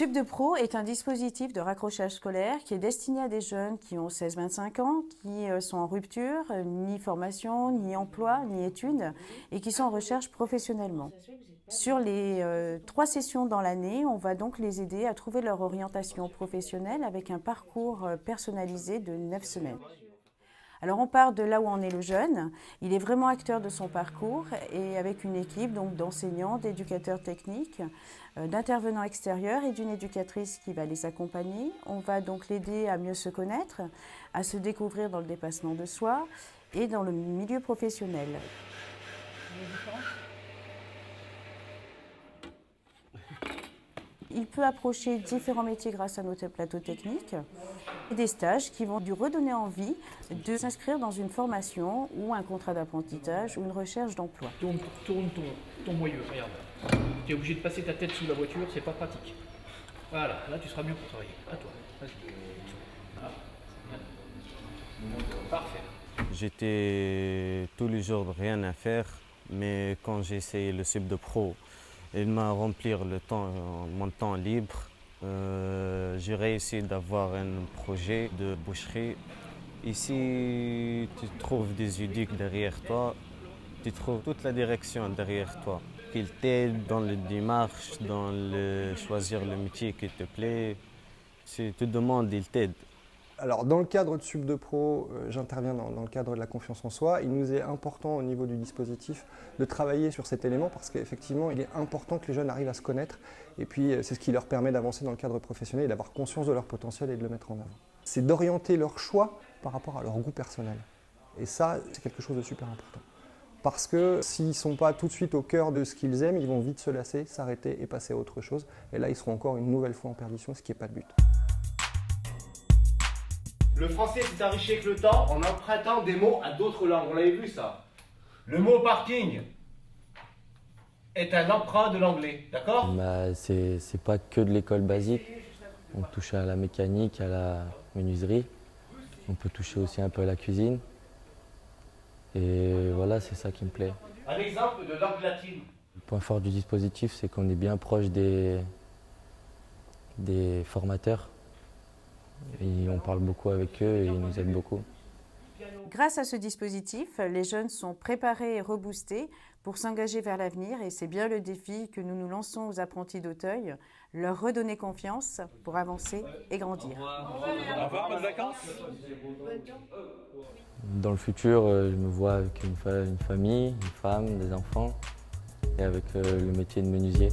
SubDePro est un dispositif de raccrochage scolaire qui est destiné à des jeunes qui ont 16-25 ans, qui sont en rupture, ni formation, ni emploi, ni études, et qui sont en recherche professionnellement. Sur les 3 sessions dans l'année, on va donc les aider à trouver leur orientation professionnelle avec un parcours personnalisé de 9 semaines. Alors on part de là où en est le jeune, il est vraiment acteur de son parcours et avec une équipe donc d'enseignants, d'éducateurs techniques, d'intervenants extérieurs et d'une éducatrice qui va les accompagner. On va donc l'aider à mieux se connaître, à se découvrir dans le dépassement de soi et dans le milieu professionnel. Il peut approcher différents métiers grâce à notre plateau technique et des stages qui vont lui redonner envie de s'inscrire dans une formation ou un contrat d'apprentissage ou une recherche d'emploi. Tourne ton moyeu, regarde. Tu es obligé de passer ta tête sous la voiture, c'est pas pratique. Voilà, là tu seras mieux pour travailler. À toi, vas-y. Voilà. Parfait. J'étais tous les jours de rien à faire, mais quand j'ai essayé le SubDePro, il m'a rempli mon temps libre. J'ai réussi d'avoir un projet de boucherie. Ici, tu trouves des éduques derrière toi, tu trouves toute la direction derrière toi. Qu'ils t'aident dans la démarche, dans choisir le métier qui te plaît. Si tu demandes, ils t'aident. Alors dans le cadre de SubDePro, j'interviens dans le cadre de la confiance en soi. Il nous est important au niveau du dispositif de travailler sur cet élément parce qu'effectivement il est important que les jeunes arrivent à se connaître et puis c'est ce qui leur permet d'avancer dans le cadre professionnel et d'avoir conscience de leur potentiel et de le mettre en avant. C'est d'orienter leur choix par rapport à leur goût personnel. Et ça, c'est quelque chose de super important. Parce que s'ils ne sont pas tout de suite au cœur de ce qu'ils aiment, ils vont vite se lasser, s'arrêter et passer à autre chose. Et là, ils seront encore une nouvelle fois en perdition, ce qui n'est pas le but. Le français s'est enrichi avec le temps en empruntant des mots à d'autres langues. On l'avait vu ça. Le mot parking est un emprunt de l'anglais, d'accord? C'est pas que de l'école basique. On touche à la mécanique, à la menuiserie. On peut toucher aussi un peu à la cuisine. Et voilà, c'est ça qui me plaît. Un exemple de langue latine. Le point fort du dispositif, c'est qu'on est bien proche des formateurs. Et on parle beaucoup avec eux et ils nous aident beaucoup. Grâce à ce dispositif, les jeunes sont préparés et reboostés pour s'engager vers l'avenir et c'est bien le défi que nous nous lançons aux apprentis d'Auteuil, leur redonner confiance pour avancer et grandir. Au revoir, bonnes vacances. Dans le futur, je me vois avec une famille, une femme, des enfants et avec le métier de menuisier.